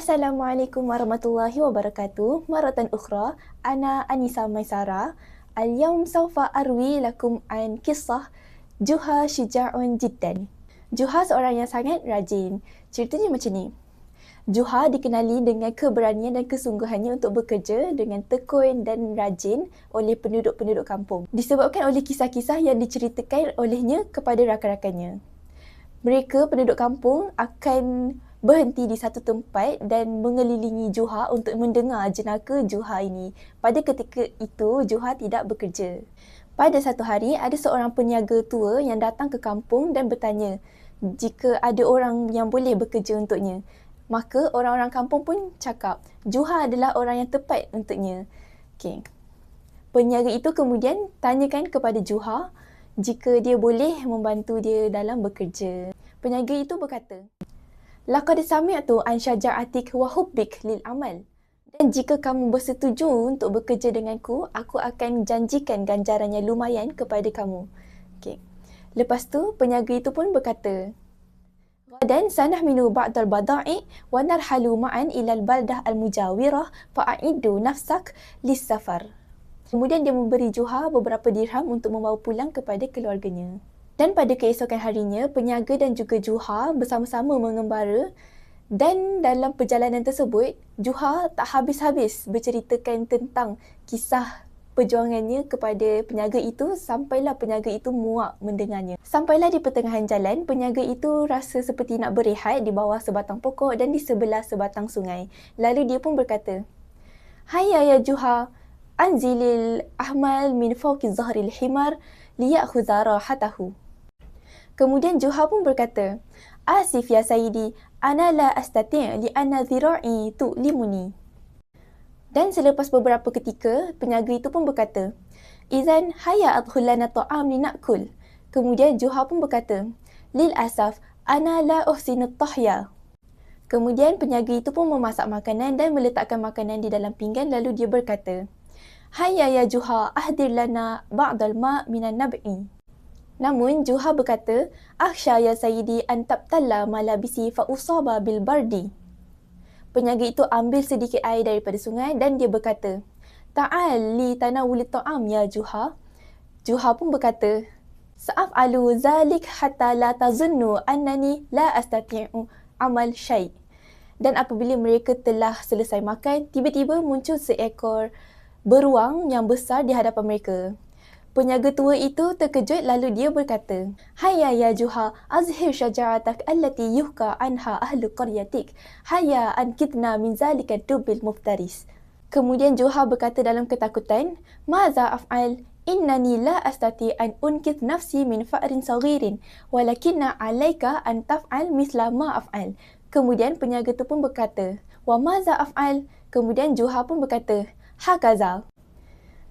Assalamualaikum warahmatullahi wabarakatuh. Maratan ukhra, ana Anisa Maisara. Al-yawm sawfa arwi lakum an kisah Juha syija'un jiddan. Juha seorang yang sangat rajin. Ceritanya macam ni. Juha dikenali dengan keberanian dan kesungguhannya untuk bekerja dengan tekun dan rajin oleh penduduk-penduduk kampung. Disebabkan oleh kisah-kisah yang diceritakan olehnya kepada rakan-rakannya. Mereka, penduduk kampung, akan berhenti di satu tempat dan mengelilingi Juha untuk mendengar jenaka Juha ini. Pada ketika itu, Juha tidak bekerja. Pada satu hari, ada seorang peniaga tua yang datang ke kampung dan bertanya jika ada orang yang boleh bekerja untuknya. Maka orang-orang kampung pun cakap, Juha adalah orang yang tepat untuknya. Okay. Peniaga itu kemudian tanyakan kepada Juha jika dia boleh membantu dia dalam bekerja. Peniaga itu berkata, Laqad sami'tu an syaja'atik wa hubbik lil amal. Dan jika kamu bersetuju untuk bekerja denganku, aku akan janjikan ganjaran yang lumayan kepada kamu. Okay. Lepas tu, peniaga itu pun berkata, Ghadan sanahminu ba'dal bada'i wa narhalu ma'an ilal baldah al-mujawirah fa'iddu nafsak lis-safar. Kemudian dia memberi Juha beberapa dirham untuk membawa pulang kepada keluarganya. Dan pada keesokan harinya, peniaga dan juga Juha bersama-sama mengembara, dan dalam perjalanan tersebut, Juha tak habis-habis berceritakan tentang kisah perjuangannya kepada peniaga itu sampailah peniaga itu muak mendengarnya. Sampailah di pertengahan jalan, peniaga itu rasa seperti nak berehat di bawah sebatang pokok dan di sebelah sebatang sungai. Lalu dia pun berkata, Hayya ya Juha, anzilil ahmal min fawqi zahril himar liya'khudha rahatahu. Kemudian Juha pun berkata, Asif ya Sayyidi, ana la astati' li'anna dhira'i tu'limuni. Dan selepas beberapa ketika, peniaga itu pun berkata, Izan hayya adkhul lana ta'am li na'kul. Kemudian Juha pun berkata, Lil asaf, ana la uhsinu tahya. Kemudian peniaga itu pun memasak makanan dan meletakkan makanan di dalam pinggan, lalu dia berkata, Hayya ya Juha, ahdir lana ba'dal ma' minan nab'i. Namun Juha berkata, Akhsha ya Sayyidi an tabtalla malabisi fa usaba bil bardi. Peniaga itu ambil sedikit air daripada sungai dan dia berkata, Ta'al li tanawuli ta'am ya Juha. Juha pun berkata, Sa'af'alu zalik hatta la tazunnu annani la astati'u amal syai'. Dan apabila mereka telah selesai makan, tiba-tiba muncul seekor beruang yang besar di hadapan mereka. Peniaga tua itu terkejut lalu dia berkata, Hayya ya Juha, azhir syaja'atak allati yuhka anha ahlu qaryatik. Hayya ankidna min zalika dubil muftaris. Kemudian Juha berkata dalam ketakutan, Maza af'al, innani la astati an unkid nafsi min fa'rin saghirin, walakinna alaika an taf'al misla ma af'al. Kemudian peniaga itu pun berkata, Wa maza af'al. Kemudian Juha pun berkata, Hakaza.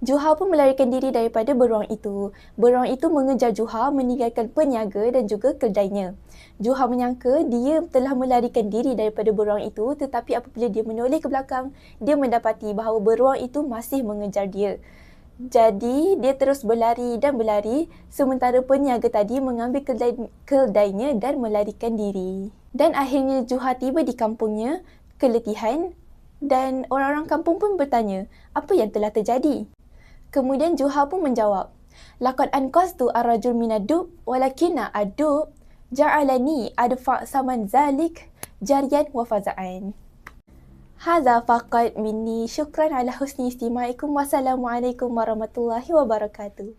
Juha pun melarikan diri daripada beruang itu. Beruang itu mengejar Juha meninggalkan peniaga dan juga kedainya. Juha menyangka dia telah melarikan diri daripada beruang itu, tetapi apabila dia menoleh ke belakang, dia mendapati bahawa beruang itu masih mengejar dia. Jadi, dia terus berlari dan berlari sementara peniaga tadi mengambil kedainya dan melarikan diri. Dan akhirnya Juha tiba di kampungnya, keletihan, dan orang-orang kampung pun bertanya, apa yang telah terjadi? Kemudian Juha pun menjawab, Laqad anqaztu ar-rajul minad-dub walakinna ad-dub ja'alani adfa' saman zalik jariyan wa faza'an. Hadza faqat minni, syukran ala husni istima'ikum. Wassalamualaikum warahmatullahi wabarakatuh.